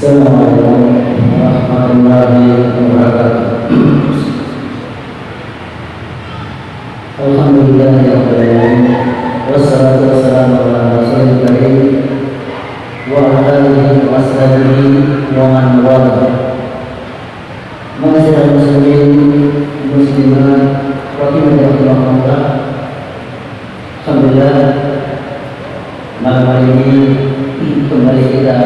Assalamualaikum warahmatullahi wabarakatuh. Alhamdulillahirabbil alamin wassalatu wassalamu ala rasulil karim wa ala alihi wa sahbihi wa man wala. Ma'asyiral muslimin muslimat rahimakumullah. Alhamdulillah, malam hari ini kembali kita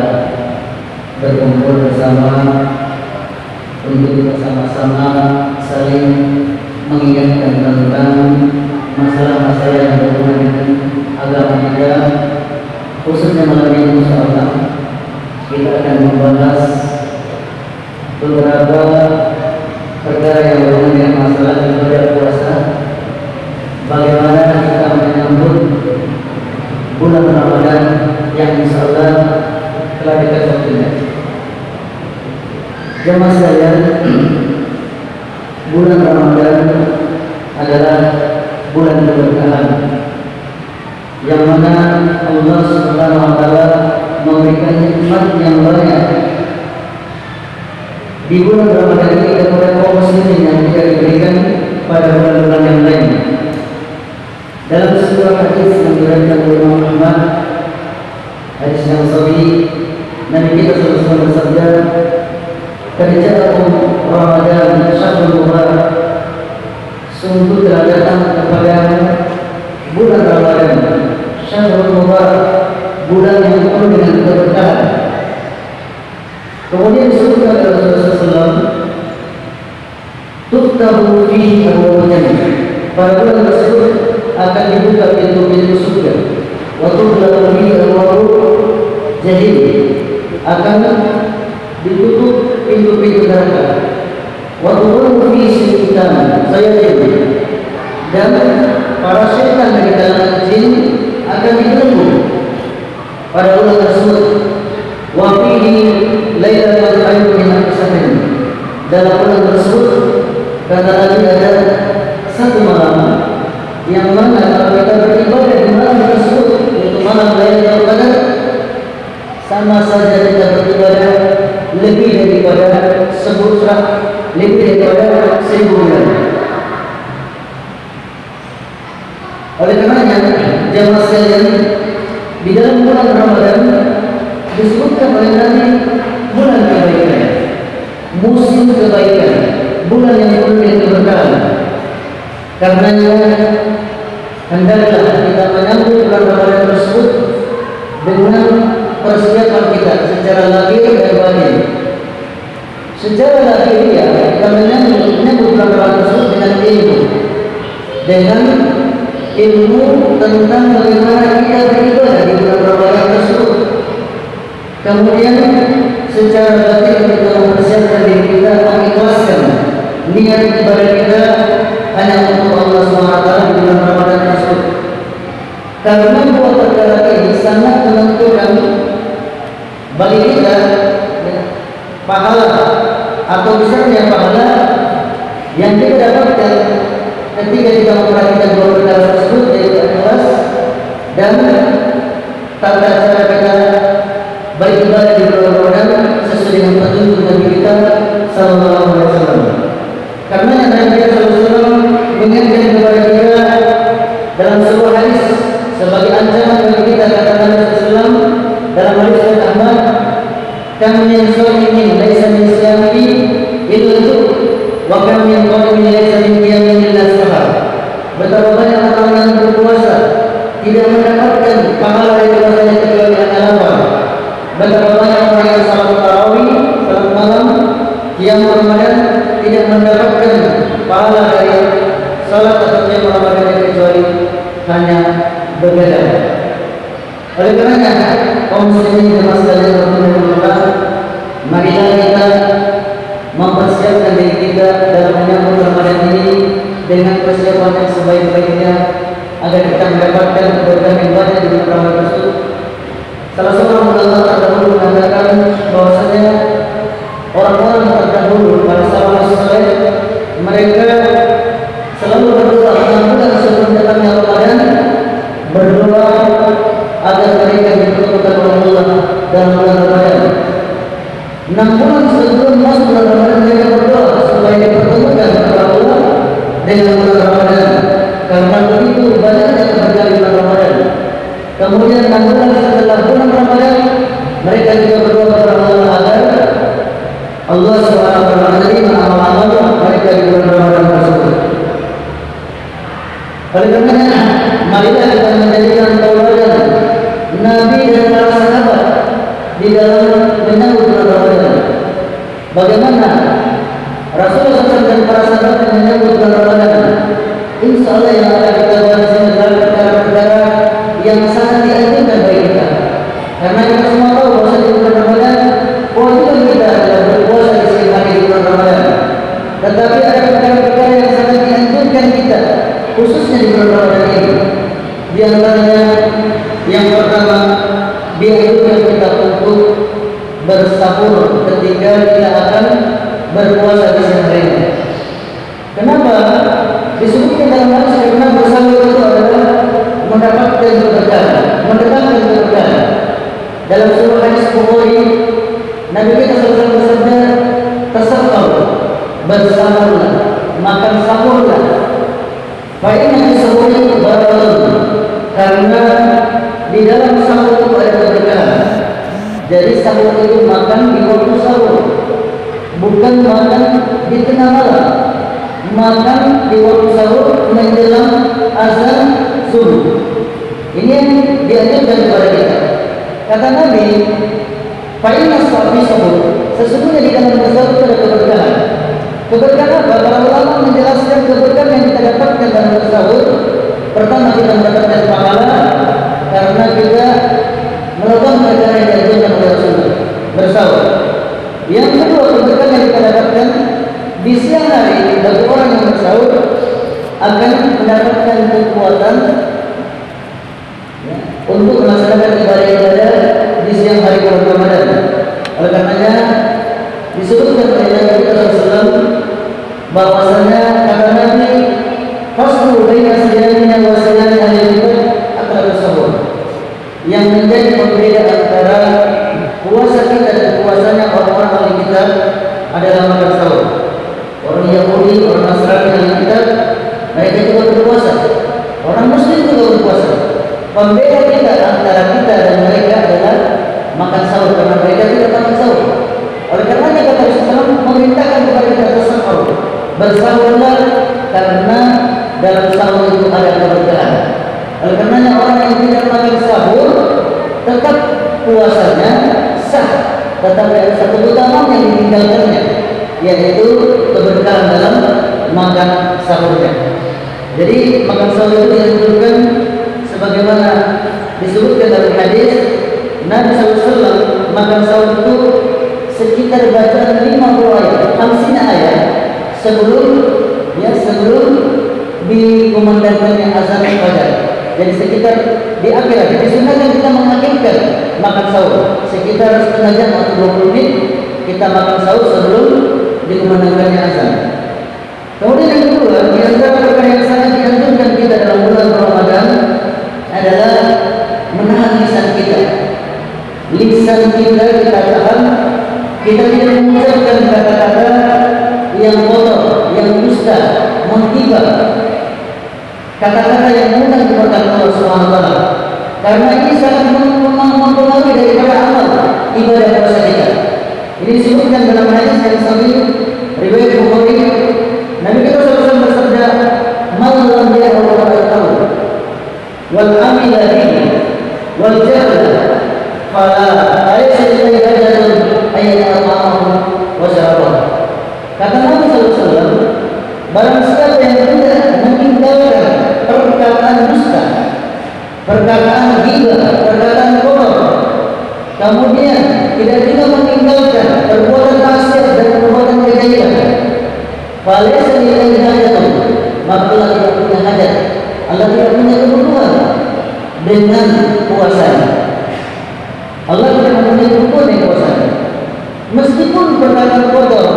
berkumpul bersama untuk bersama-sama saling mengingatkan tentang masalah-masalah yang berhubungan dengan agama kita. Khususnya malam ini insyaallah kita akan membahas beberapa perkara yang berhubungan dengan masalah ibadah puasa. Bagaimana kita menyambut bulan Ramadan yang insyaallah telah dekat waktunya. Jemaah sekalian, bulan Ramadan adalah bulan keberkahan yang mana Allah Subhanahu wa taala memberikan nikmat yang banyak. Di bulan Ramadan ini kepada kaum muslimin yang tidak diberikan pada bulan-bulan yang lain. Dalam sebuah hadis yang diriwayatkan oleh Imam Ahmad, hadis yang sahih, Nabi kita SAW bersabda, "Kerjaakum Ramadan syahrul mubarak." Sungguh telah datang kepada bulan Ramadan, syahrul mubarak, bulan yang penuh dengan keberkahan. Kemudian disebutkan oleh Rasulullah SAW, "Tuftahu fihi abwaabul jannah." Pada bulan tersebut akan dibuka pintu-pintu surga. Wa tughlaqu fihi abwaabul jahim. Akan ditutup pintu-pintu neraka. Wa tuqulu fi syaitan sayajin, dan para syaitan dari kalangan jin akan dibelenggu pada bulan tersebut. Wa fihi lailatul khairun min alfi syahr. Dalam bulan tersebut kata Nabi ada satu malam yang mana kalau kita beribadah di malam tersebut, yaitu malam Lailatul Qadar, sama saja kita beribadah lebih daripada 1000 bulan. Oleh karenanya, jemaah sekalian, di dalam bulan Ramadan disebutkan oleh Nabi bulan kebaikan, musim kebaikan, bulan yang penuh dengan keberkahan. Karenanya hendaklah kita menyambut bulan Ramadan tersebut dengan persiapan kita secara lahir dan batin. Secara lahiriah kita menyambut bulan Ramadan tersebut dengan ilmu tentang bagaimana kita beribadah di bulan Ramadan tersebut. Kemudian secara batin kita mempersiapkan diri kita, mengikhlaskan niat ibadah kita hanya untuk Allah SWT di bulan Ramadan tersebut. Karena dua perkara ini sangat menentukan bagi kita pahala atau besarnya pahala yang kita dapatkan ketika kita memperhatikan dua perkara tersebut, yaitu ikhlas dan tata cara kita beribadah di bulan Ramadan sesuai dengan petunjuk Nabi kita sallallahu alaihi wasallam. Karena Nabi kita sallallahu alaihi wasallam mengingatkan kepada kita dalam sebuah hadis sebagai ancaman bagi kita, kata Nabi sallallahu alaihi wasallam dalam hadis Ahmad, "Kam min shaimin laisa min siyamihi illa wa kam min qaimin laisa min qiyamihi illa sahar." Betapa banyak orang yang berpuasa tidak mendapatkan pahala dari puasanya kecuali hanya lapar. Betapa banyak orang yang salat tarawih, salat malam, qiyam Ramadan tidak mendapatkan pahala dari salat atau qiyam Ramadan kecuali hanya begadang. Oleh karenanya, kaum muslimin dan sekalian rahimahumullah, marilah kita mempersiapkan diri kita dalam menyambut Ramadan ini dengan persiapan yang sebaik-baiknya agar kita mendapatkan keberkahan yang banyak di bulan Ramadan tersebut. Salah seorang ulama terdahulu mengatakan bahwasanya orang-orang terdahulu pada salafus saleh mereka selalu berdoa 6 bulan sebelum datangnya Ramadan, berdoa agar mereka dipertemukan oleh Allah dalam bulan Ramadan. SAW menerima amal-amal mereka di bulan Ramadan tersebut. Oleh karenanya, marilah kita menjadikan tauladan Nabi dan para sahabat di dalam menyambut bulan Ramadan. Bagaimana Rasulullah SAW dan para sahabat menyambut bulan Ramadan? Insya Allah yang akan kita bahas adalah perkara-perkara yang sangat dianjurkan bagi kita. Karena kita semua tahu bahwa di bulan Ramadan kewajiban kita adalah berpuasa di siang hari di bulan Ramadan. Tetapi ada perkara-perkara yang sangat dianjurkan kita, khususnya di bulan Ramadan ini. Di antaranya yang pertama, dianjurkan kita untuk bersahur ketika kita akan berpuasa di siang hari. Kenapa? Disebutkan dalam hadis karena bersahur itu adalah mendapatkan keberkahan, mendatangkan keberkahan. Dalam surah hadis Bukhari, Nabi kita SAW bersabda, "Tasahhar, bersahurlah, makan sahurlah. Fa inna fi sahuri barakatun." Karena di dalam sahur itu ada keberkahan. Jadi sahur itu makan di waktu sahur, bukan makan di tengah malam. Makan di waktu sahur menjelang azan subuh. Ini yang dianjurkan kepada kita. Kata Nabi, "Fa'inna safi sahur." Sesungguhnya di dalam bersahur ada keberkahan. Keberkahan apa? Para ulama menjelaskan keberkahan yang kita dapatkan dalam bersahur. Pertama, kita mendapatkan pahala karena kita melakukan perkara yang dianjurkan oleh Rasulullah, bersahur. Yang kedua, keberkahan yang kita dapatkan di siang hari bagi orang yang bersahur akan mendapatkan kekuatan untuk melaksanakan ibadah-ibadah di siang hari bulan Ramadan. Oleh karenanya disebutkan oleh Nabi SAW bahwasanya kata Nabi, "Faslu baina siyamina wa siyami ahli kitab akal sahur." Yang menjadi pembeda antara puasa kita dan puasanya orang-orang ahli kitab adalah makan sahur. Orang Yahudi, orang Nasrani ahli kitab, mereka juga berpuasa. Orang Muslim juga berpuasa. Pembeda kita antara kita dan mereka adalah makan sahur, karena mereka tidak makan sahur. Oleh karenanya kata Rasulullah memerintahkan kepada kita bersahur. Bersahurlah karena dalam sahur itu ada keberkahan. Oleh karenanya orang yang tidak makan sahur tetap puasanya sah, tetapi ada satu utama yang ditinggalkannya, yaitu keberkahan dalam makan sahurnya. Jadi makan sahur itu dianjurkan sebagaimana disebutkan dalam hadis Nabi SAW makan sahur itu sekitar bacaan 50 ayat, 50 ayat sebelum dikumandangkannya azan fajar. Jadi sekitar di akhir, disunahkan kita mengakhirkan makan sahur sekitar setengah jam atau 20 menit kita makan sahur sebelum dikumandangkannya azan. Kemudian yang kedua, di antara perkara yang sangat dianjurkan kita dalam bulan Ramadan adalah menahan lisan kita. Lisan kita tahan, kita tidak mengucapkan kata-kata yang kotor, yang dusta, menghina, kata-kata yang mengundang keberkahan Allah Subhanahu wa taala. Karena ini sangat mempengaruhi daripada amal ibadah puasa kita. Ini disebutkan dalam hadis yang sahih riwayat Bukhari. Nabi kita SAW bersabda, "Man lam ya'mal al-qawl wal 'amila bihi wal jahla fala laysa lillahi hajatun ayat al-ma'am wa syarabahu." Kata Nabi SAW, barang siapa yang tidak meninggalkan perkataan dusta, perkataan ghibah, perkataan kotor, kemudian tidak juga meninggalkan perbuatan maksiat dan perbuatan kejahilan, falaysa lillahi hajatun, maka Allah tidak punya hajat, Allah tidak punya kebutuhan dengan puasanya. Allah tidak mempunyai kebutuhan dengan puasanya. Meskipun perkataan kotor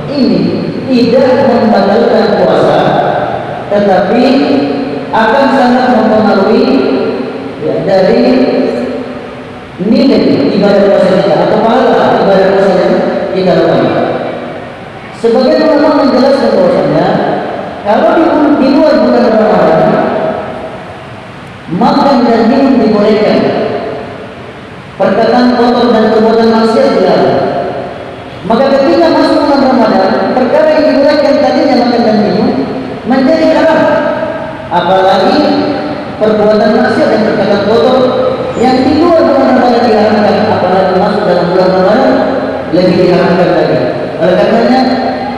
ini tidak membatalkan puasa, tetapi akan sangat mempengaruhi dari nilai ibadah puasa kita atau pahala ibadah puasa yang kita lakukan. Sebagian ulama menjelaskan bahwasanya kalau di luar bulan Ramadan makan dan minum dibolehkan, perkataan kotor dan perbuatan maksiat dilarang. Maka ketika masuk bulan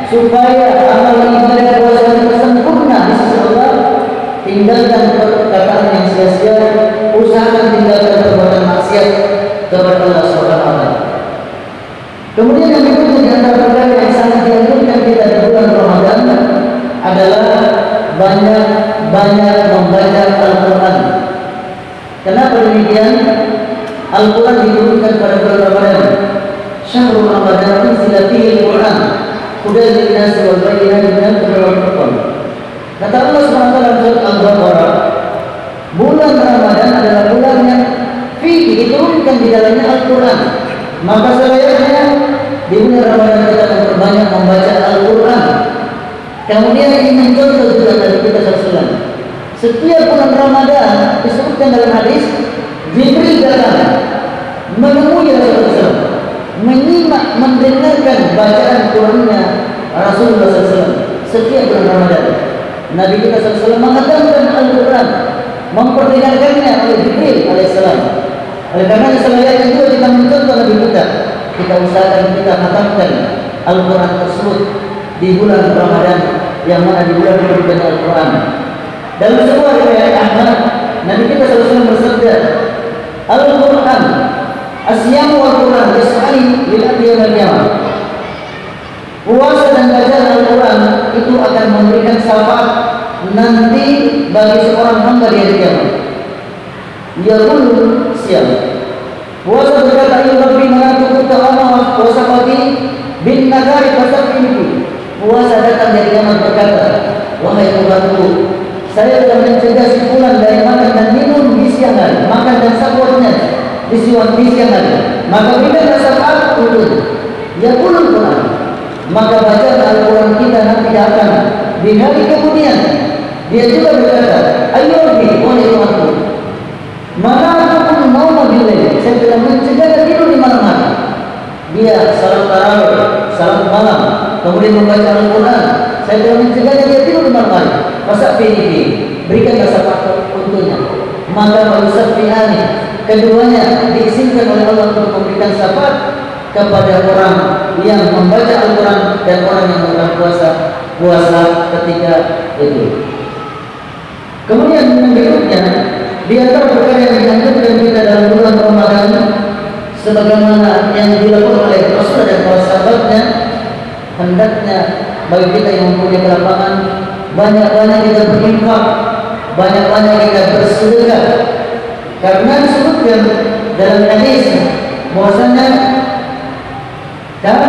supaya amal ibadah puasa kita sempurna di sisi Allah, tinggalkan perkataan yang sia-sia, usahakan tinggalkan perbuatan maksiat kepada Allah SWT. Kemudian yang berikutnya di antara perkara yang sangat dianjurkan kita di bulan Ramadan adalah banyak membaca Al-Quran. Kenapa demikian? Al-Quran diturunkan pada bulan Ramadan. Syahrul Ramadan unzila fihi Al-Quran hudan lin-nasi wal bayyinatin minal huda wal furqan. Kata Allah SWT dalam surat Al-Baqarah, bulan Ramadan adalah bulan yang fihi diturunkan di dalamnya Al-Quran. Maka selayaknya di bulan Ramadan kita memperbanyak membaca Al-Quran. Kemudian ini mencontoh juga dari kita SAW. Setiap bulan Ramadan disebutkan dalam hadis, Jibril datang menemui Rasulullah SAW, menyimak, mendengarkan bacaan Qurannya Rasulullah SAW. Setiap bulan Ramadan Nabi kita SAW menghatamkan Al-Quran, memperdengarkannya oleh Jibril alaihissalam. Oleh karena selayaknya juga kita mencontoh Nabi kita usahakan kita hatamkan Al-Quran tersebut di bulan Ramadan, yang mana di bulan diturunkan Al-Quran. Dalam sebuah riwayat Ahmad, Nabi kita SAW bersabda, Al-Quran asyamu Al-Quran yas'ali lil abdi wal qiyamah. Puasa dan bacaan Al-Quran itu akan memberikan syafaat nanti bagi seorang hamba di hari kiamat. Yaqul siam. Puasa berkata, ya Rabbi manatuku ta'ama wa safati bin nadari fasafini. Puasa datang dari kiamat berkata, wahai Tuhanku, saya telah mencegah si fulan dari makan dan minum di siang hari, makan dan sahwatnya di siang hari. Maka berikanlah syafaat untuk Yaqul Quran. Maka bacaan Al-Quran kita nanti datang di hari kemudian. Dia juga berkata, ayo Rabbi, wahai Tuhanku, manatukum nauma billail, saya telah mencegah tidur di malam hari. Dia salat tarawih, salat malam, kemudian membaca Al-Quran, saya telah mencegahnya dia tidur di malam hari. Masa pilih, berikanlah syafaat untuknya. Maka Yusaffi'ani, keduanya diizinkan oleh Allah untuk memberikan syafaat kepada orang yang membaca Al-Quran dan orang yang melakukan puasa ketika itu. Kemudian yang berikutnya, di antara perkara yang dianjurkan kita dalam bulan Ramadan, sebagaimana yang dilakukan oleh Rasul dan para sahabatnya, hendaknya bagi kita yang mempunyai kelapangan, banyak-banyak kita berinfak, banyak-banyak kita bersedekah. Karena disebutkan dalam hadis bahwasanya karena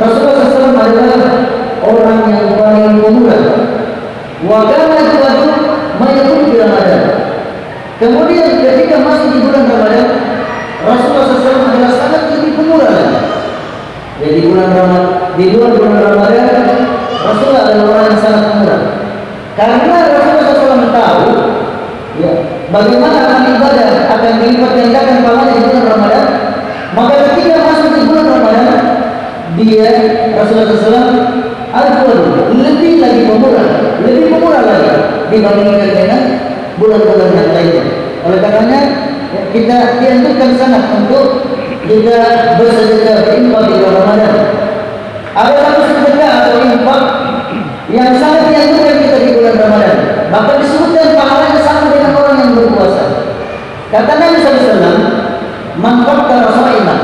Rasulullah SAW adalah orang yang paling pemurah. Wa kana jawadu mayakun di Ramadan. Kemudian ketika masih di bulan Ramadan, Rasulullah SAW adalah sangat lebih pemurah. Jadi di bulan Ramadan, Rasulullah adalah orang yang sangat pemurah. Karena Rasulullah SAW tahu, ya, bagaimana amal ibadah akan dilipat gandakan pahalanya di bulan Ramadan. Maka ketika masuk di bulan Ramadan, dia Rasulullah SAW lebih lagi pemurah lagi dibandingkan dengan bulan-bulan yang lainnya. Oleh karenanya kita dianjurkan sangat untuk kita bersedekah berinfak di bulan Ramadan. Ada satu sedekah atau infak yang sangat dianjurkan kita di bulan Ramadan, maka disebutkan pahalanya sama dengan orang yang berpuasa. Kata Nabi SAW, man fattara sha'iman,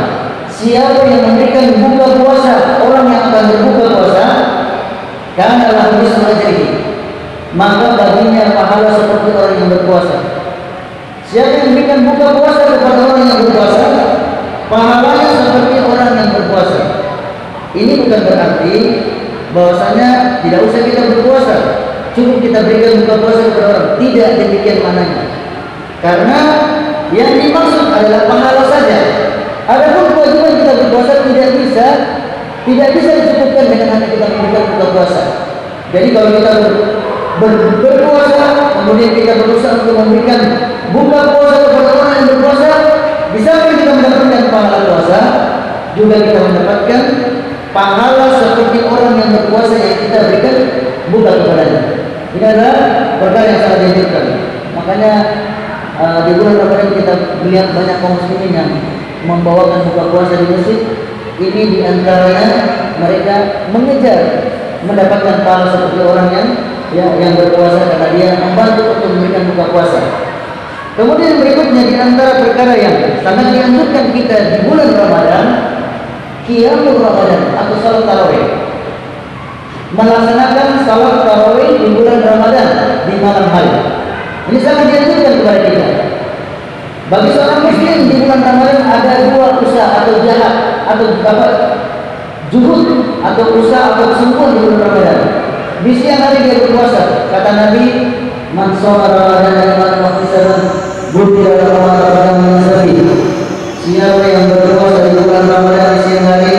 siapa yang memberikan buka puasa orang yang akan berbuka puasa, kana lahu mislu ajrihi, maka baginya pahala seperti orang yang berpuasa. Siapa yang memberikan buka puasa kepada orang yang berpuasa, pahalanya seperti orang yang berpuasa. Ini bukan berarti bahwasanya tidak usah kita berpuasa, cukup kita berikan buka puasa kepada orang. Tidak demikian maknanya. Karena yang dimaksud adalah pahala saja. Adapun kewajiban kita berpuasa tidak bisa disebutkan dengan hanya kita memberikan buka puasa. Jadi kalau kita berpuasa, kemudian kita berusaha untuk memberikan buka puasa kepada orang yang berpuasa, bisa kita mendapatkan pahala puasa, juga kita mendapatkan pahala seperti orang yang berpuasa yang kita berikan buka kepadanya. Ini adalah perkara yang sangat dianjurkan. Makanya di bulan Ramadan kita melihat banyak kaum muslimin yang membawakan buka puasa di masjid. Ini diantaranya mereka mengejar mendapatkan pahala seperti orang yang berpuasa karena dia membantu untuk memberikan buka puasa. Kemudian berikutnya di antara perkara yang sangat dianjurkan kita di bulan Ramadan, qiyamul Ramadan atau salat tarawih. Melaksanakan salat tarawih di bulan Ramadan di malam hari. Ini sangat dianjurkan kepada kita. Bagi seorang muslim di bulan Ramadan ada dua usaha atau jahat atau juhud atau usaha atau kesempurnaan di bulan Ramadan. Di siang hari dia berpuasa. Kata Nabi, "Man shoma Ramadan imanan wa ihtisaban, ghufira lahu ma taqaddama min dhanbihi." Siapa yang berpuasa di bulan Ramadan di siang hari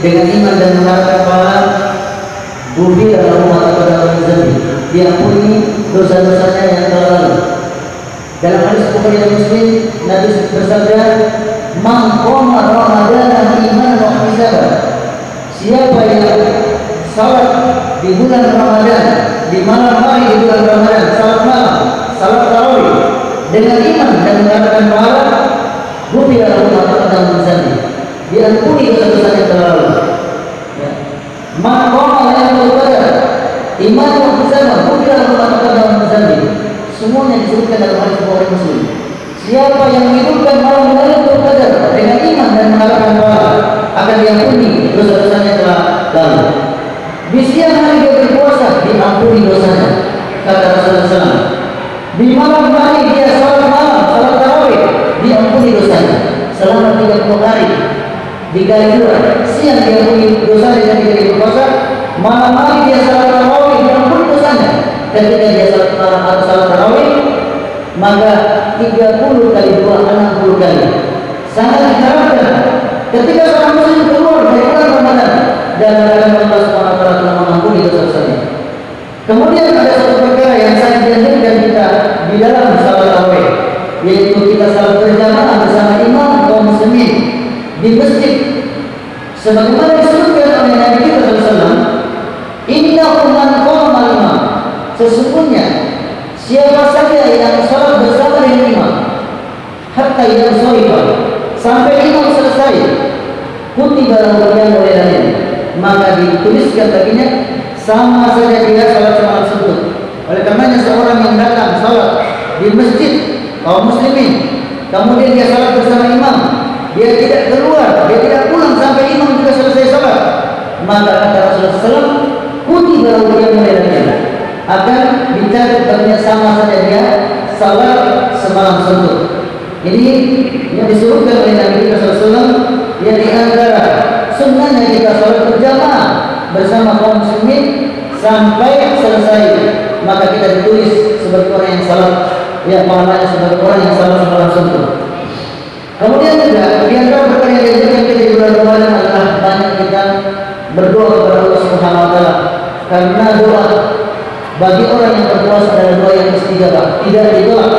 dengan iman dan mengharapkan pahala, ghufira lahu ma taqaddama min dhanbihi, diampuni dosa-dosanya yang telah lalu. Dalam hadis Bukhari dan Muslim, Nabi bersabda, "Man qama Ramadan imanan wa ihtisaban." Siapa yang salat di bulan Ramadan, di malam hari di bulan Ramadan, salat malam, salat tarawih dengan iman dan mengharapkan pahala, ghufira lahu ma taqaddama min dhanbihi, diampuni dosa-dosa yang telah lalu. Ya. Man qama lailatul qadar imanan wa ihtisaban, ghufira lahu ma taqaddama min dhanbihi. Semuanya disebutkan dalam hadis Bukhari Muslim. Siapa yang menghidupkan malam Lailatul Qadar dengan iman dan mengharapkan pahala, akan diampuni dosa-dosanya telah lalu. Di siang hari dia berpuasa, diampuni dosanya, kata Rasulullah SAW. Di malam hari dia salat malam, salat tarawih, diampuni dosanya selama 30 hari. Dikali dua, siang diampuni dosanya dan dikali berpuasa, malam hari dia salat tarawih, diampuni dosanya. Ketika dia salat malam atau salat tarawih, maka 30 kali 2 60 kali. Sangat diharapkan ketika seorang muslim keluar dari bulan Ramadan dalam keadaan Allah Subhanahu wa taala telah mengampuni dosa-dosanya. Kemudian ada satu perkara yang sangat dianjurkan kita di dalam salat tarawih, yaitu kita salat berjamaah bersama imam kaum muslimin di masjid. Sebagaimana disebutkan oleh Nabi kita sallallahu alaihi wasallam, "Innahu man qama al-imam." Sesungguhnya siapa saja yang salat bersama dengan imam hatta yansarifa, sampai imam selesai, kutiba lahu qiyamul lail, maka dituliskan baginya sama saja dia salat malam tersebut. Oleh karenanya seorang yang datang salat di masjid kaum muslimin, kemudian dia salat bersama imam, dia tidak keluar, dia tidak pulang sampai imam juga selesai salat, maka kata Rasulullah SAW, kutiba lahu qiyamul lail, akan dicatat baginya sama saja dia salat semalam tersebut. Ini yang disebutkan oleh Nabi kita SAW, yang di antara sunnahnya kita salat berjamaah bersama kaum muslimin sampai selesai, maka kita ditulis sebagai orang yang salat, ya pahalanya sebagai orang yang salat semalam tersebut. Kemudian juga di antara perkara yang diajarkan kita di bulan Ramadan adalah banyak kita berdoa kepada Allah Subhanahu wa taala, karena doa bagi orang yang berpuasa adalah doa yang mustajabah, tidak ditolak.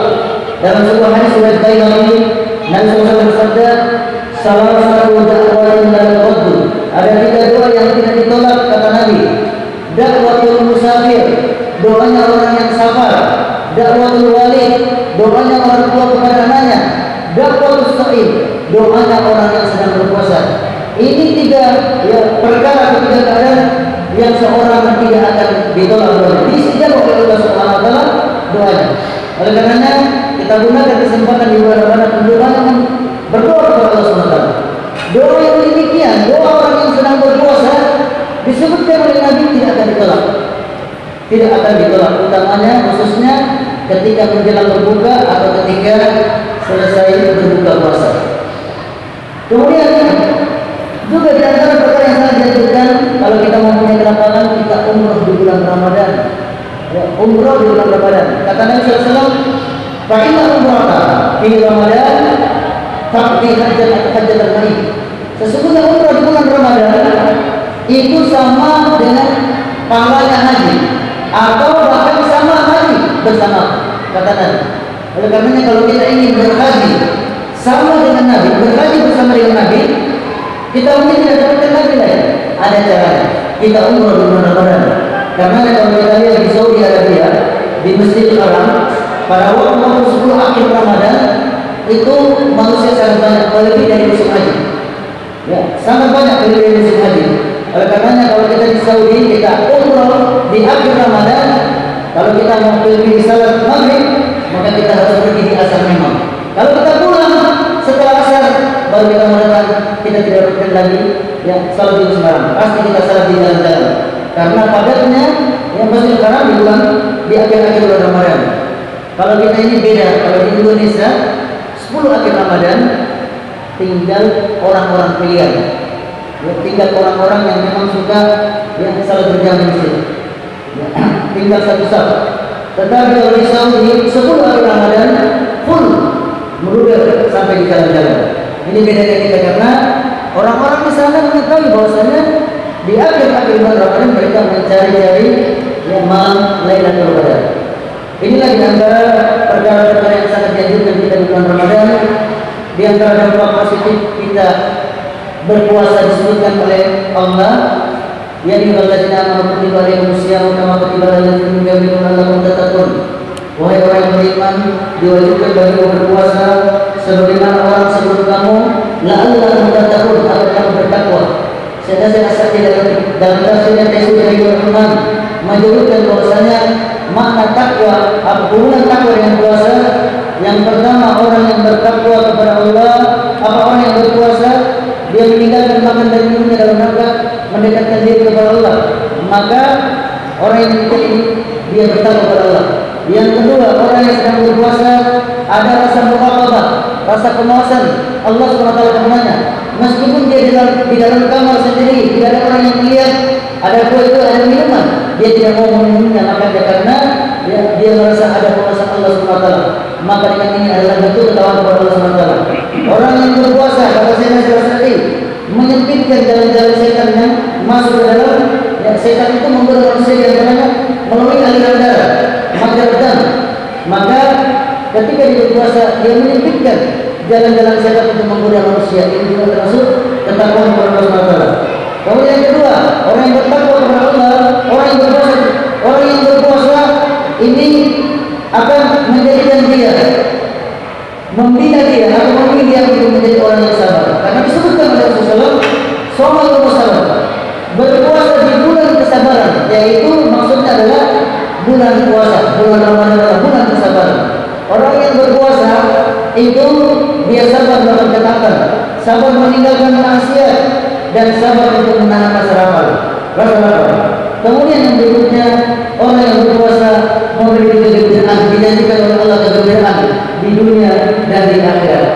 Dalam sebuah hadis riwayat Baihaqi, Nabi SAW bersabda, "Salah satu dakwatin la turaddu." Ada 3 doa yang tidak ditolak, kata Nabi. Dakwatul musafir, doanya orang yang sabar. Dakwatul walid, doanya orang tua kepada anaknya. Dakwatul sha'im, doanya orang yang sedang berpuasa. Ini 3 perkara, 3 keadaan yang seorang tidak akan ditolak doanya, disijabah oleh Allah Subhanahu wa taala doanya. Oleh karenanya kita gunakan kesempatan di bulan Ramadan untuk banyak berdoa kepada Allah Subhanahu wa taala. Doa yang demikian, doa orang yang sedang berpuasa, disebutkan oleh Nabi tidak akan ditolak. Tidak akan ditolak, utamanya khususnya ketika menjelang berbuka atau ketika selesai berbuka puasa. Kemudian juga di antara perkara yang sangat dianjurkan, kalau kita mempunyai kelapangan, kita umrah di bulan Ramadan. Ya, umrah di bulan Ramadan. Kata Nabi SAW, "Fa'inna umrata fi Ramadan taqdi hajjat al-marid." Sesungguhnya umrah di bulan Ramadan itu sama dengan pahalanya haji, atau bahkan sama haji bersama, kata Nabi. Oleh karenanya kalau kita ingin berhaji sama dengan Nabi, berhaji bersama dengan Nabi, kita mungkin tidak dapatkan lagi lain. Ada caranya. Kita umrah di bulan Ramadan. Karena kalau kita lihat di Saudi Arabia, di Masjidil Haram, pada waktu 10 akhir Ramadan itu manusia sangat banyak, lebih dari musim haji. Ya, sangat banyak lebih dari musim haji. Oleh karenanya kalau kita di Saudi, kita umroh di akhir Ramadan, kalau kita mau pergi salat maghrib, maka kita harus pergi di asar memang. Kalau kita pulang setelah asar, baru kita mengatakan kita tidak rutin lagi ya salat di sembarang. Pasti kita salat di jalan-jalan. Karena padatnya yang Masjidil Haram diulang di akhir-akhir bulan Ramadan. Kalau kita ini beda, kalau di Indonesia 10 akhir Ramadan tinggal orang-orang pilihan. Ya, tinggal orang-orang yang memang suka yang salat berjamaah di masjid. Ya, tinggal satu saf. Tetapi kalau di Saudi 10 akhir Ramadan full meluber sampai di jalan-jalan. Ini bedanya kita karena orang-orang di sana mengetahui bahwasanya di akhir-akhir bulan Ramadan mereka mencari-cari yang malam Lailatul Qadar. Inilah di antara perkara-perkara yang sangat dianjurkan kita di bulan Ramadan. Di antara dampak positif kita berpuasa disebutkan oleh Allah, ya ayyuhalladzina amanu kutiba alaikumus syiyamu kama kutiba alal ladzina min qablikum la'allakum tattaqun. Wahai orang yang beriman, diwajibkan bagimu berpuasa sebagaimana orang sebelum kamu, la'allakum tattaqun, agar kamu bertakwa. Saya rasa dalam tafsirnya Taisir Rahman menyebutkan bahwasanya makna takwa, hubungan takwa dengan puasa. Yang pertama, orang yang bertakwa kepada Allah, apa orang yang berpuasa, dia meninggalkan makan dan minumnya dalam rangka mendekatkan diri kepada Allah, maka orang yang demikian ini dia bertakwa kepada Allah. Yang kedua, orang yang sedang berpuasa ada rasa muraqabah, rasa pengawasan Allah SWT kepadanya. Meskipun dia di dalam kamar sendiri, tidak ada orang yang melihat, ada kue-kue, ada minuman, dia tidak mau meminumnya, maka karena dia merasa ada pengawasan Allah SWT. Maka dengan ini adalah bentuk ketakwaan kepada Allah SWT. Orang yang berpuasa, kata saya tadi, menyempitkan jalan-jalan setan yang masuk ke dalam. Ya, setan itu membuat manusia di antaranya melalui aliran darah, dan maka ketika dia berpuasa, dia menyempitkan jalan-jalan setan untuk menggoda manusia. Ini juga termasuk ketakwaan kepada Allah SWT. Kemudian yang kedua, orang yang bertakwa kepada Allah, orang yang berpuasa ini akan menjadikan dia, membina dia atau memilih dia untuk menjadi orang yang sabar. Karena disebutkan oleh Rasulullah SAW, berpuasa di bulan kesabaran, yaitu maksudnya adalah bulan puasa, bulan Ramadan adalah bulan kesabaran. Orang yang berpuasa itu dia sabar dalam ketaatan, sabar meninggalkan maksiat, dan sabar untuk menahan rasa lapar. Kemudian yang berikutnya, orang yang berpuasa memiliki kegembiraan, dijanjikan oleh Allah kegembiraan di dunia dan di akhirat.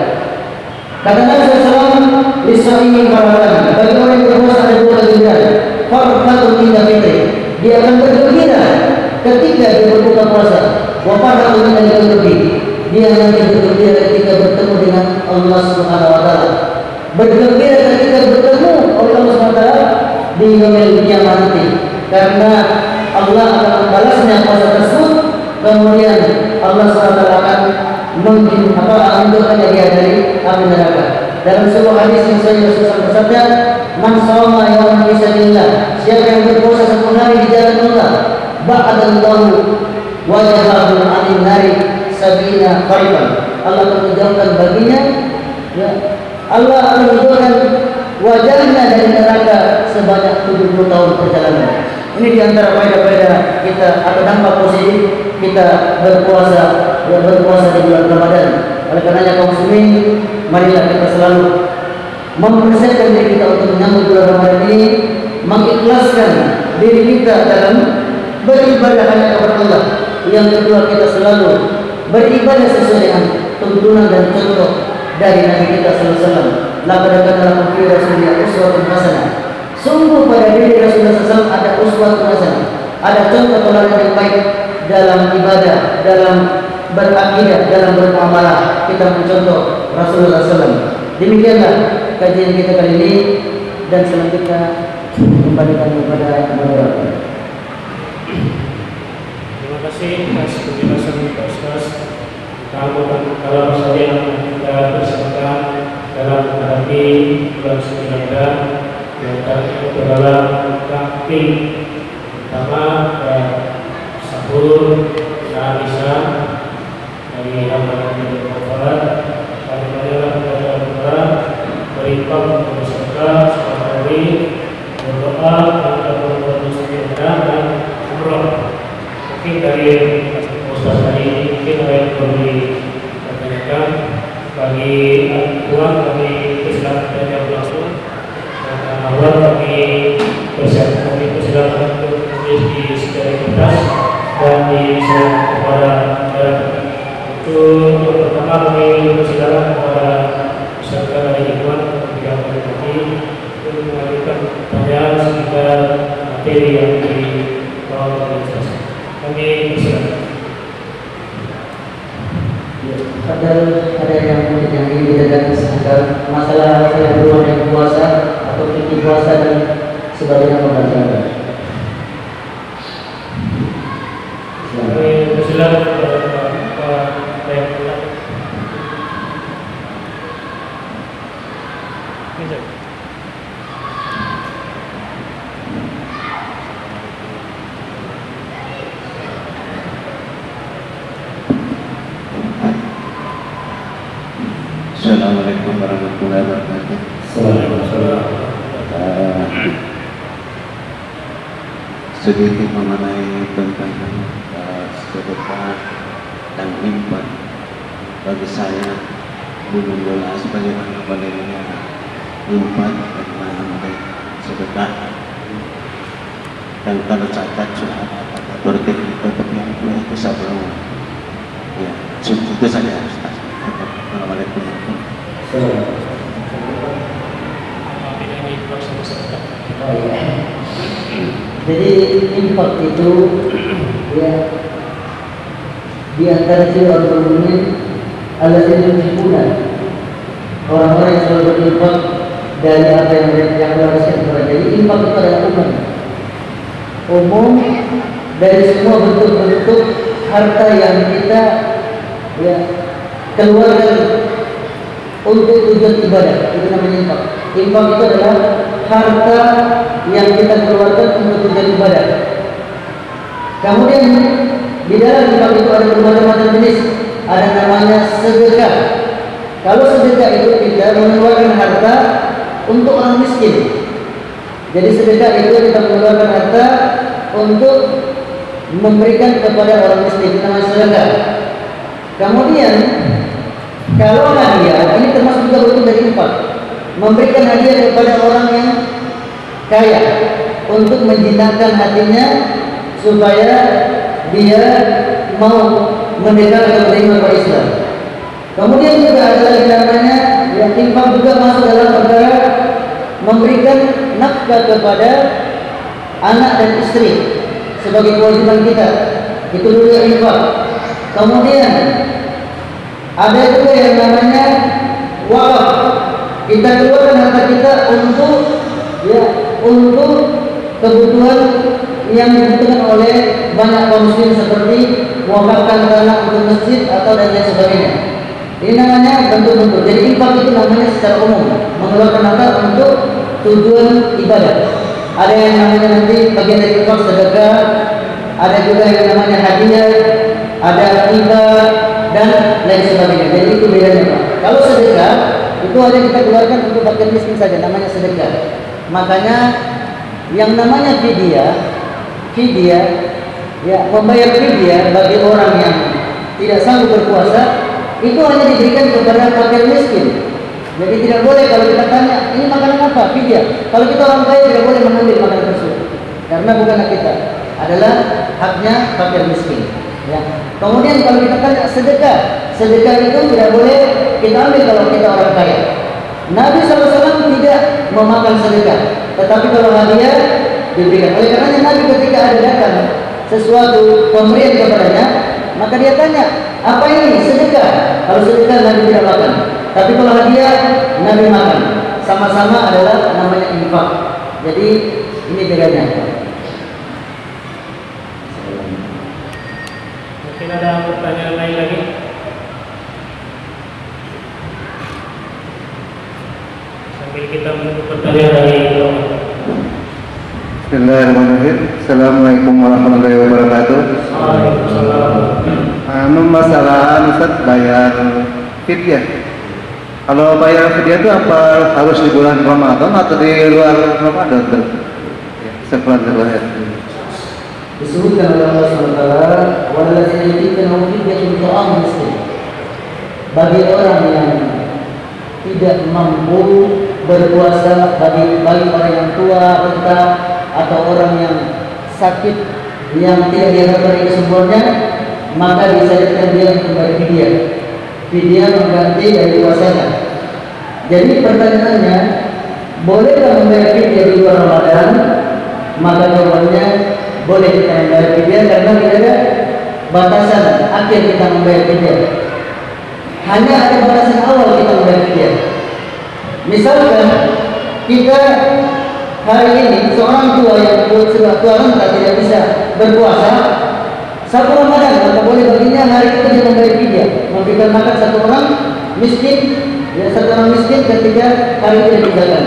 Kata Nabi SAW, "Lisa'imi faratan." Bagi orang yang berpuasa ada dua kegembiraan. Farhatun inda fitri, dia akan bergembira ketika dia berbuka puasa. Wa farhatun inda fitri, dia nanti bergembira ketika bertemu dengan Allah Subhanahu wa taala. Bergembira ketika bertemu oleh Allah Subhanahu wa taala di yaumil qiyamah nanti. Karena Allah akan membalasnya puasa tersebut, kemudian Allah SWT akan menghidupkannya dia dari api neraka. Dalam sebuah hadis yang saya Rasulullah bersabda, "Man shoma yawman fi sabilillah," siapa yang berpuasa satu hari di jalan Allah, ba'adallahu wajhahu 'anil nari sabina khariban. Allah akan menjauhkan baginya, ya, Allah akan menjauhkan wajahnya dari neraka sebanyak 70 tahun perjalanan. Ini diantara faedah-faedah kita atau dampak positif kita berpuasa di bulan Ramadan. Oleh karenanya kaum muslimin, marilah kita selalu mempersiapkan diri kita untuk menyambut bulan Ramadan ini, mengikhlaskan diri kita dalam beribadah hanya kepada Allah. Yang kedua, kita selalu beribadah sesuai dengan tuntunan dan contoh dari Nabi kita sallallahu alaihi wasallam. Laqad kana lakum fi rasulillahi uswatun hasanah. Sungguh pada diri Rasulullah SAW ada uswatun hasanah, ada contoh teladan yang baik dalam ibadah, dalam berakidah, dalam bermuamalah. Kita mencontoh Rasulullah SAW. Demikianlah kajian kita kali ini, dan selanjutnya kembalikan kepada moderator. Terima kasih atas penjelasan Pak Ustaz. Kalau saja yang kita bersama dalam menghadapi bulan suci Ramadan, yang itu adalah takbir pertama sahur dan isya dari Ramadan yang bermanfaat. Kali adalah kita berdoa berikan kepada saudara hari berdoa bulan suci Ramadan dan umroh. Mungkin dari Ustaz tadi ini mungkin ada yang perlu ditanyakan bagi tuan kami persilakan yang langsung dan awal kami persilakan untuk menulis di secara kertas dan diserahkan kepada untuk pertama kami persilakan kepada peserta dari Ikhwan yang kami untuk mengajukan pertanyaan sekitar materi yang dibawa oleh Ustaz. Kami persilakan. Ada yang ingin ditanyakan seputar masalah saya berhubungan dengan puasa atau cuti puasa dan sebagainya pembelajaran. Kami persilakan kepada Pak Assalamualaikum warahmatullahi wabarakatuh. Sedikit mengenai tentang sedekah dan infak. Bagi saya belum jelas bagaimana bedanya infak dan bagaimana sedekah. Dan kalau catat sudah ada tertib itu sebelum ya itu saja Ustaz. Assalamualaikum. Jadi infak itu ya di antara sifat umumnya adalah yunfiquna, orang-orang yang selalu berinfak dari apa yang mereka kepada. Jadi infak itu adalah umum dari semua bentuk-bentuk harta yang kita ya keluarkan untuk tujuan ibadah, itu namanya infak. Infak itu adalah harta yang kita keluarkan untuk tujuan ibadah. Kemudian di dalam infak itu ada berbagai macam jenis. Ada namanya sedekah. Kalau sedekah itu kita mengeluarkan harta untuk orang miskin. Jadi sedekah itu kita mengeluarkan harta untuk memberikan kepada orang miskin, itu namanya sedekah. Kemudian kalau hadiah, ini termasuk juga bentuk dari infak. Memberikan hadiah kepada orang yang kaya untuk menjinakkan hatinya supaya dia mau mendekat atau menerima kepada Islam. Kemudian juga ada lagi namanya yang infak juga masuk dalam perkara memberikan nafkah kepada anak dan istri sebagai kewajiban kita. Itu dulu yang infak. Kemudian ada juga yang namanya wakaf. Kita keluarkan harta kita untuk kebutuhan yang dibutuhkan oleh banyak kaum muslim seperti mewakafkan tanah untuk masjid atau dan lain sebagainya. Ini namanya bentuk-bentuk. Jadi infak itu namanya secara umum mengeluarkan harta untuk tujuan ibadah. Ada yang namanya nanti bagian dari infak sedekah, ada juga yang namanya hadiah, ada riba dan lain sebagainya. Jadi itu bedanya Pak. Kalau sedekah itu hanya kita keluarkan untuk fakir miskin saja, namanya sedekah. Makanya yang namanya fidyah ya membayar fidyah bagi orang yang tidak sanggup berpuasa itu hanya diberikan kepada fakir miskin. Jadi tidak boleh kalau kita tanya ini makanan apa, fidyah. Kalau kita orang kaya tidak boleh mengambil makanan tersebut karena bukan hak kita, adalah haknya fakir miskin. Ya. Kemudian kalau kita tanya sedekah itu tidak boleh kita ambil kalau kita orang kaya. Nabi SAW tidak memakan sedekah, tetapi kalau hadiah diberikan. Oleh karenanya Nabi ketika ada datang sesuatu pemberian kepadanya, maka dia tanya, apa ini sedekah? Kalau sedekah Nabi tidak makan, tapi kalau hadiah Nabi makan. Sama-sama adalah namanya infak. Jadi ini bedanya. Mungkin ada pertanyaan lain lagi? Sambil kita menunggu pertanyaan dari Bismillahirrahmanirrahim. Assalamualaikum warahmatullahi wabarakatuh. Masalah Ustaz bayar fidyah. Kalau bayar fidyah itu apa harus di bulan Ramadan atau di luar Ramadan? setelah terlahir. Disebutkan oleh Allah SWT, "Walladzina yutiquna fidyatun ta'am miskin." Bagi orang yang tidak mampu berpuasa, bagi orang yang tua, renta, atau orang yang sakit yang tidak dianggap dari kesembuhannya, maka disyariatkan dia membayar fidyah. Fidyah mengganti dari puasanya. Jadi pertanyaannya, bolehkah membayar fidyah di luar Ramadan? Maka jawabannya boleh kita membayar fidyah karena tidak ada batasan akhir kita membayar fidyah. Hanya ada batasan awal kita membayar fidyah. Misalkan kita hari ini seorang tua yang sudah tua renta tidak bisa berpuasa satu Ramadan, maka boleh baginya hari itu dia membayar fidyah, memberikan makan satu orang miskin, ya, satu orang miskin ketika hari itu ditinggalkan.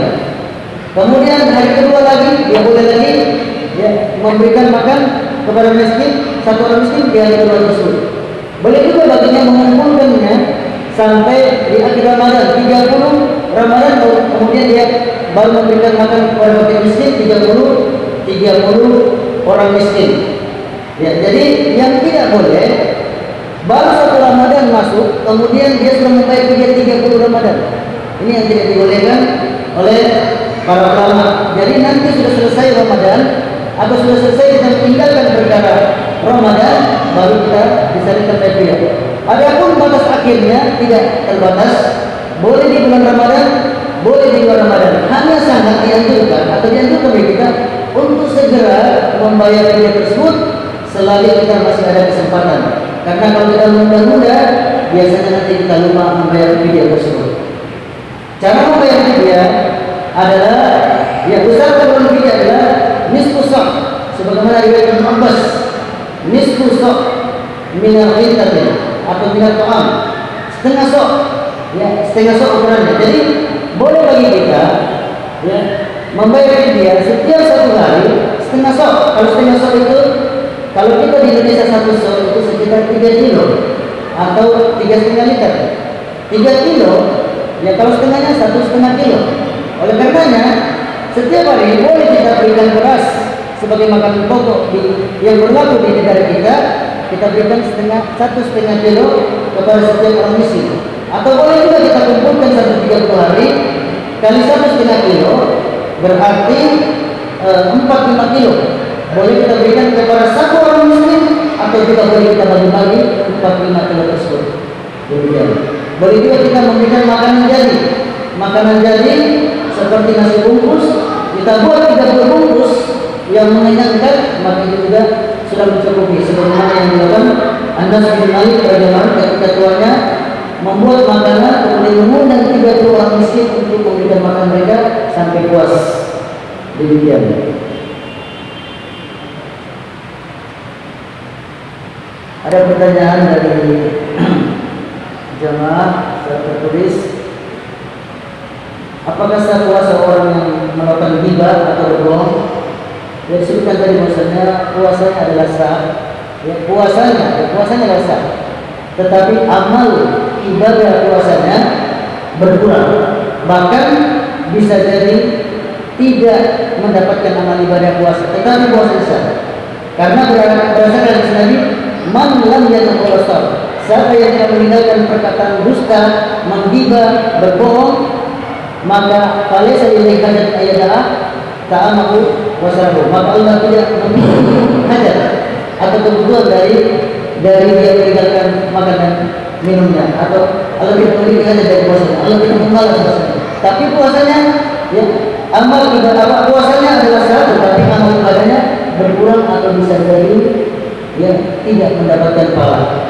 Kemudian hari kedua lagi dia boleh lagi ya, memberikan makan kepada miskin, satu orang miskin di hari kedua tersebut. Boleh juga baginya mengumpulkannya sampai di akhir Ramadan 30 Ramadan, kemudian dia baru memberikan makan kepada fakir miskin 30 orang miskin. Ya, jadi yang tidak boleh baru satu Ramadan masuk, kemudian dia sudah membayar fidyah 30 Ramadan. Ini yang tidak dibolehkan oleh para ulama. Jadi nanti sudah selesai Ramadan atau sudah selesai kita meninggalkan perkara Ramadan, baru kita disyariatkan fidyah. Adapun batas akhirnya tidak terbatas, boleh di bulan Ramadan, boleh di luar Ramadan. Hanya sangat dianjurkan atau dianjurkan bagi kita untuk segera membayar fidyah tersebut selagi kita masih ada kesempatan. Karena kalau kita menunda-nunda, biasanya nanti kita lupa membayar fidyah tersebut. Cara membayar fidyah adalah, yang besar kalau fidyah adalah nisfu sa', sebagaimana riwayat Ibnu Abbas, nisfu sa' minal ghitatin atau minal ta'am, setengah sok, ya, setengah sok ukurannya. Jadi boleh bagi kita ya membayar fidyah setiap satu hari setengah sok. Kalau setengah sok itu, kalau kita di Indonesia satu sok itu sekitar 3 kilo atau 3,5 liter. 3 kilo, ya kalau setengahnya 1,5 kilo. Oleh karenanya setiap hari boleh kita berikan beras sebagai makanan pokok yang berlaku di negara kita berikan 1,5 kilo kepada setiap orang miskin. Atau boleh juga kita kumpulkan 130 hari kali 1,5 kilo, berarti 45 kilo. Boleh kita berikan kepada satu orang miskin, atau juga boleh kita bagi-bagi 45 kilo tersebut. Demikian. Boleh juga kita memberikan makanan jadi. Makanan jadi seperti nasi bungkus, kita buat 30 bungkus yang mengenyangkan, maka itu juga sudah mencukupi. Sebagaimana yang dilakukan Anas bin Malik radhiyallahu anhu ketika tuanya membuat makanan, kemudian mengundang 30 orang miskin untuk memberikan makan mereka sampai puas. Demikian. Ada pertanyaan dari jemaah tertulis, apakah sah puasa orang yang melakukan ghibah atau berbohong? Ya, disebutkan tadi bahwasanya puasanya adalah sah. Ya, puasanya adalah sah. Tetapi amal ibadah puasanya berkurang. Bahkan bisa jadi tidak mendapatkan amal ibadah puasa, tetapi puasa sah. Karena berdasarkan hadis Nabi, man lam yataqul shar, siapa yang tidak meninggalkan perkataan dusta, menggibah, berbohong, maka falaysa lillahi hajat ayyada'a ta'amahu wa syarabahu, maka Allah tidak memiliki hajat atau kebutuhan dari dia meninggalkan makanan minumnya, atau Allah tidak memiliki hajat dari puasanya, Allah tidak membalas puasanya. Tapi puasanya, ya, amal ibadah puasanya adalah sah, tapi amal ibadahnya berkurang atau bisa jadi yang tidak mendapatkan pahala.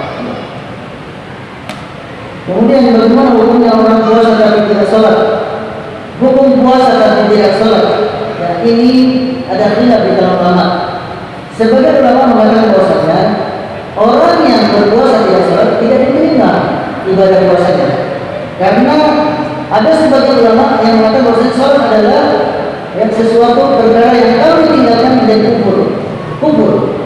Kemudian bagaimana hukumnya orang puasa tapi tidak sholat? Hukum puasa tapi tidak sholat, ya, ini ada khilaf di kalangan ulama. Sebagian ulama mengatakan bahwasanya orang yang berpuasa tidak sholat tidak diterima ibadah puasanya, karena ada sebagian ulama yang mengatakan bahwasanya sholat adalah yang sesuatu perkara yang kalau ditinggalkan menjadi kufur.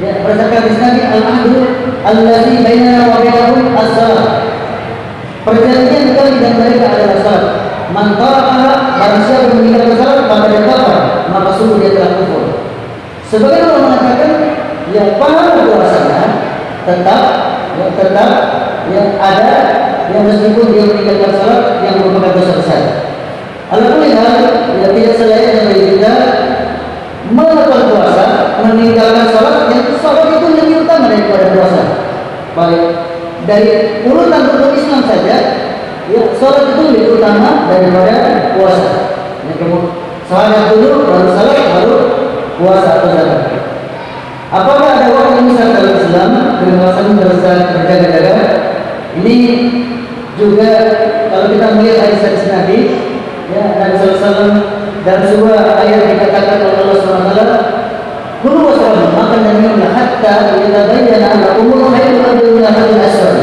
Ya, berdasarkan hadis Nabi, al-ahdu allazi bainana wa bainahum as-shalah. Perjanjian kami dan mereka adalah salat. Man tarakaha, barang siapa meninggalkan salat maka dia kafir, maka sungguh dia telah kufur. Sebagian orang mengatakan ya pahala puasanya tetap ya ada yang meskipun dia meninggalkan salat yang merupakan dosa besar. Alhamdulillah ya tidak selain dari kita melakukan puasa meninggalkan salat yang salat itu lebih utama daripada puasa. Baik dari urutan rukun Islam saja ya salat itu lebih utama daripada puasa. Yang kemudian salat dulu baru salat baru puasa atau zakat. Apakah ada waktu misal dalam Islam dengan berjaga-jaga? Ini juga kalau kita melihat hadis-hadis Nabi, ya Nabi SAW dalam sebuah ayat dikatakan oleh Allah SWT, "Kulu wasrabu makan dan minumlah hatta yatabayyana lakumul khairul abyadu minal khairil aswad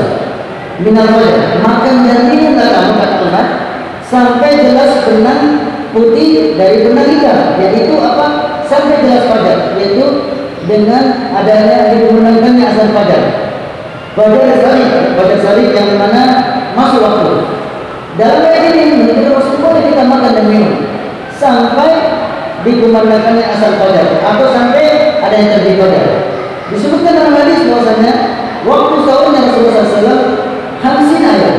minal fajr." Makan dan minumlah kamu katakan sampai jelas benang putih dari benang hitam, yaitu apa? Sampai jelas fajar, yaitu dengan adanya digunakannya azan fajar. Fajar salik yang mana masuk waktu. Dalam ayat ini menunjukkan Rasulullah kita makan dan minum sampai dikumandangkannya azan fajar atau sampai ada yang terbit fajar. Disebutkan dalam hadis bahwasanya waktu sahurnya Rasulullah SAW hamsin ayat,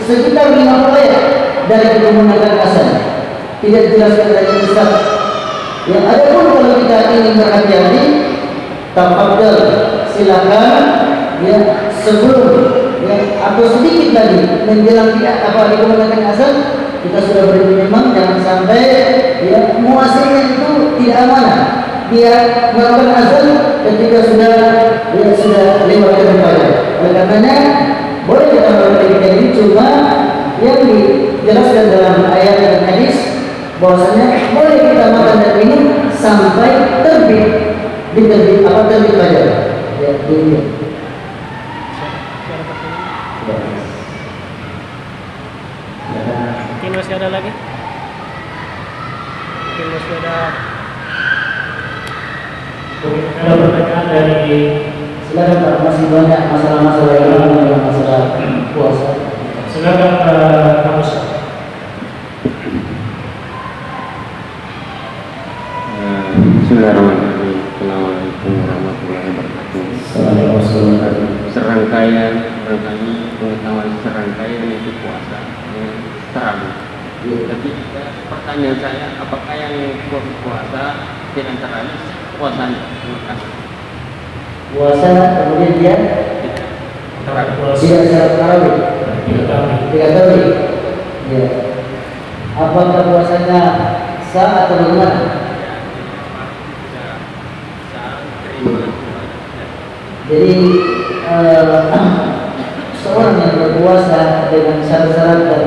sekitar 50 ayat dari dikumandangkan azan. Tidak dijelaskan dari besar. Yang ada pun kalau kita ingin berhati-hati, tafadhal silakan ya sebelum ya atau sedikit lagi menjelang dikumandangkan azan kita sudah berdiri memang jangan sampai ya muazzin itu tidak amanah. Dia melakukan azan ketika sudah lewat daripada. Oleh karenanya boleh kita melakukan ini, cuma yang dijelaskan dalam ayat dan hadis bahwasanya boleh kita makan dan minum sampai terbit fajar. Ya, demikian. Mungkin masih ada lagi? Mungkin masih ada pertanyaan dari Silakan Pak, masih banyak masalah-masalah yang lain dalam masalah puasa. silakan Pak Ustaz. Bismillahirrahmanirrahim. Assalamualaikum warahmatullahi wabarakatuh. Serangkaian pengetahuan itu puasa yang terawih. Tapi pertanyaan saya, apakah yang puasa tidak terawih puasanya? Puasa kemudian dia tidak syarat tarawih. Tidak tarawih. Ya. Apakah puasanya sah atau bagaimana? Jadi seorang yang berpuasa dengan syarat-syarat dan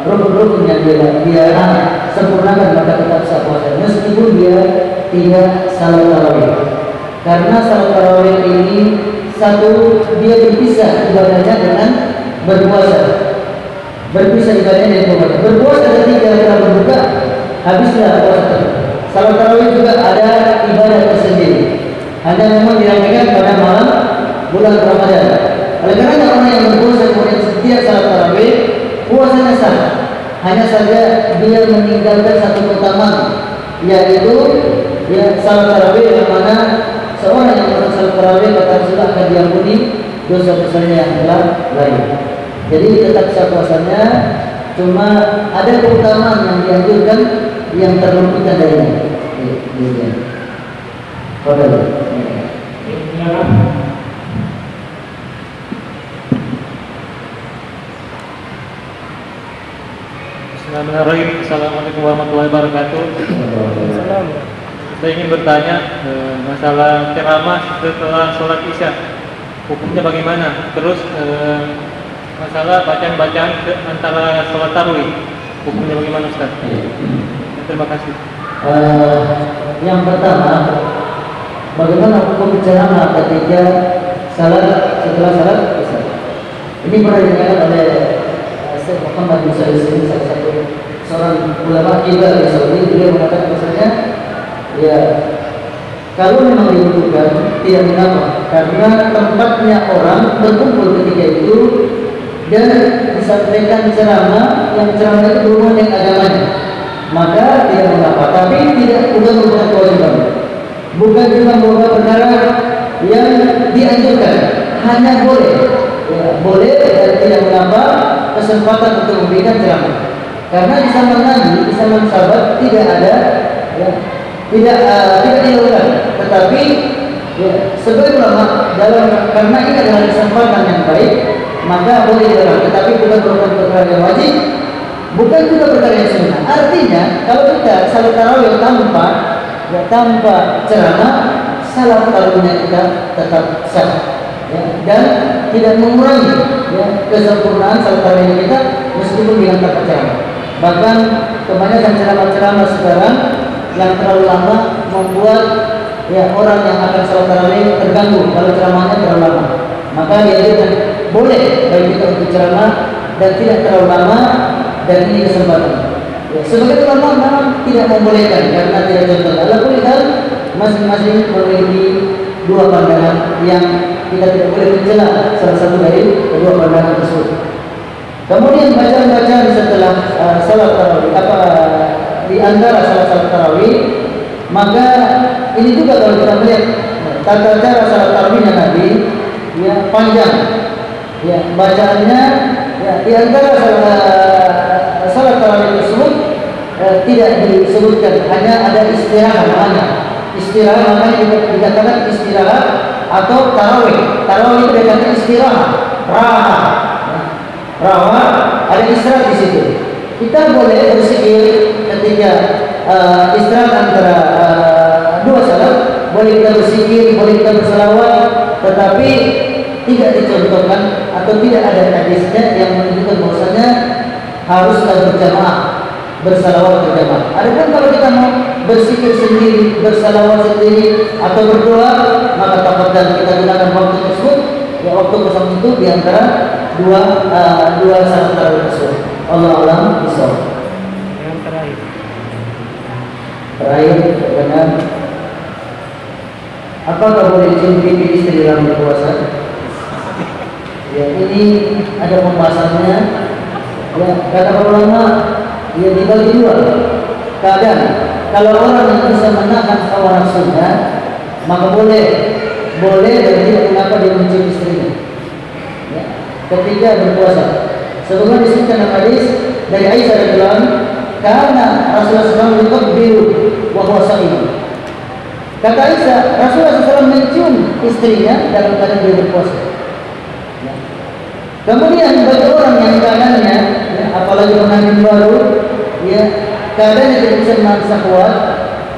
rukun-rukun yang dia sempurnakan maka tetap sah puasa meskipun dia tidak salat tarawih. Karena salat tarawih ini satu dia berpisah ibadahnya dengan berpuasa. Berpisah ibadahnya dengan berpuasa. Berpuasa ketika kita berbuka habislah puasa. Salat tarawih juga ada ibadah tersendiri. Hanya memang dilakukan pada malam bulan Ramadan. Oleh karena orang yang berpuasa kemudian setiap salat tarawih puasanya sah. Hanya saja dia meninggalkan satu keutamaan, yaitu ya salat tarawih yang mana seorang yang melakukan salat tarawih kata Rasulullah akan diampuni dosa-dosanya yang telah lalu. Jadi tetap sah puasanya, cuma ada keutamaan yang dianjurkan yang terluputkan darinya. Bismillahirrahmanirrahim. Assalamualaikum warahmatullahi wabarakatuh. Saya ingin bertanya masalah ceramah setelah sholat isya, hukumnya bagaimana? Terus masalah bacaan-bacaan antara sholat tarawih, hukumnya bagaimana Ustaz? Terima kasih. Yang pertama, bagaimana hukum ceramah ketika setelah salat isya? Ini pernah ditanyakan oleh Syekh Muhammad bin Shalih Al-Utsaimin, salah satu seorang ulama kibar di Saudi. Dia mengatakan bahwasanya ya kalau memang dibutuhkan tidak mengapa, karena tempatnya orang berkumpul ketika itu dan disampaikan ceramah yang ceramah itu berhubungan dengan agamanya, maka tidak mengapa. Tapi tidak bukan merupakan kewajiban. bukan juga membawa perkara yang dianjurkan, hanya boleh, ya, boleh dan tidak mengapa kesempatan untuk memberikan ceramah. Karena di zaman Nabi, di zaman sahabat tidak ada, ya, tidak dilakukan. Tetapi ya, sebagai ulama dalam karena ini adalah kesempatan yang baik, maka boleh dilakukan. Tetapi bukan merupakan perkara yang wajib, bukan juga perkara yang sunnah. Artinya kalau kita salat tarawih tanpa ceramah, salat tarawihnya kita tetap sah, ya, dan tidak mengurangi, ya, kesempurnaan salat tarawih kita meskipun dengan tanpa ceramah. Bahkan kebanyakan ceramah-ceramah sekarang yang terlalu lama membuat, ya, orang yang akan salat tarawih terganggu kalau ceramahnya terlalu lama. Maka dianjurkan boleh bagi kita untuk ceramah dan tidak terlalu lama, dan ini kesempatan. Ya, sebagai ulama memang tidak membolehkan karena tidak contoh. Alhamdulillah masing-masing memiliki dua pandangan yang kita tidak boleh mencela salah satu dari kedua pandangan tersebut. Kemudian bacaan-bacaan setelah salat tarawih, di antara salat tarawih, maka ini juga kalau kita melihat tata cara salat tarawihnya Nabi, ya, panjang, ya, bacaannya, ya, di antara salat tarawih tersebut tidak disebutkan, hanya ada istirahat namanya. Istirahat namanya dikatakan istirahat atau tarawih. Tarawih itu dikatakan istirahat, raha, ada istirahat di situ. Kita boleh berzikir ketika istirahat antara dua salat, boleh kita berzikir, boleh kita berselawat, tetapi tidak dicontohkan atau tidak ada hadisnya yang menunjukkan bahwasanya haruslah berjamaah, bersalawat berjamaah. Adapun kalau kita mau berzikir sendiri, bersalawat sendiri atau berdoa, maka tafadhal kita gunakan waktu tersebut, ya, waktu kosong itu di antara dua salat tarawih tersebut. Allah alam bisawab. Yang Terakhir dengan apakah boleh cium pipi istri dalam berpuasa? Ya, ini ada pembahasannya. Ya, kata ulama, ya, dibagi dua keadaan. Kalau orang yang bisa menahan hawa nafsunya, maka boleh dan tidak mengapa dia mencium istrinya, ya, ketika berpuasa. Sebagaimana disebutkan dalam hadis dari Aisyah radhiyallahu anha, karena Rasulullah SAW yuqabbilu wa huwa sha'im. Kata Aisyah, Rasulullah SAW mencium istrinya dalam keadaan dia berpuasa. Ya. Kemudian bagi orang yang keadaannya, ya, apalagi pengantin baru, ya, keadaannya tidak bisa menahan syahwat,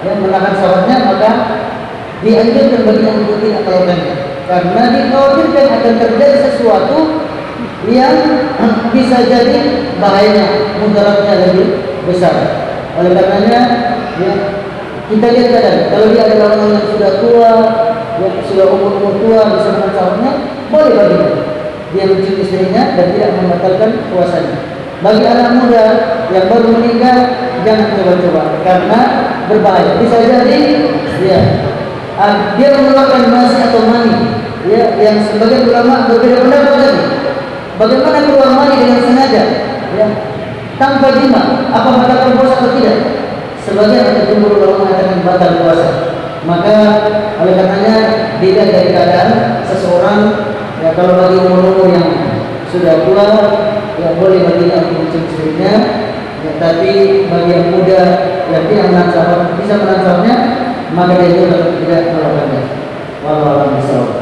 ya, menahan syahwatnya, maka dianjurkan bagi untuk tidak melakukannya, karena dikhawatirkan akan terjadi sesuatu yang bisa jadi bahayanya, mudaratnya lebih besar. Oleh karenanya, ya, kita lihat keadaan. Kalau dia adalah orang yang sudah tua, ya, sudah umur tua, bisa menahan syahwatnya, boleh baginya dia mencium istrinya dan tidak membatalkan puasanya. Bagi anak muda yang baru menikah, jangan coba-coba karena berbahaya. Bisa jadi, ya, dia mengeluarkan mani atau mani, ya, yang sebagian ulama berbeda pendapat tadi. Bagaimana keluar mani dengan sengaja, ya, tanpa jima, apa batal puasa atau tidak? Sebagian atau jumhur ulama mengatakan batal puasa. Maka oleh karenanya dilihat dari keadaan seseorang, ya, kalau bagi umur yang sudah tua, ya, boleh baginya untuk mencium istrinya, ya, tapi bagi yang muda yang tidak menahan syahwat, bisa menahan syahwatnya, maka dia juga tidak melakukannya. Wallahu a'lam bishawab.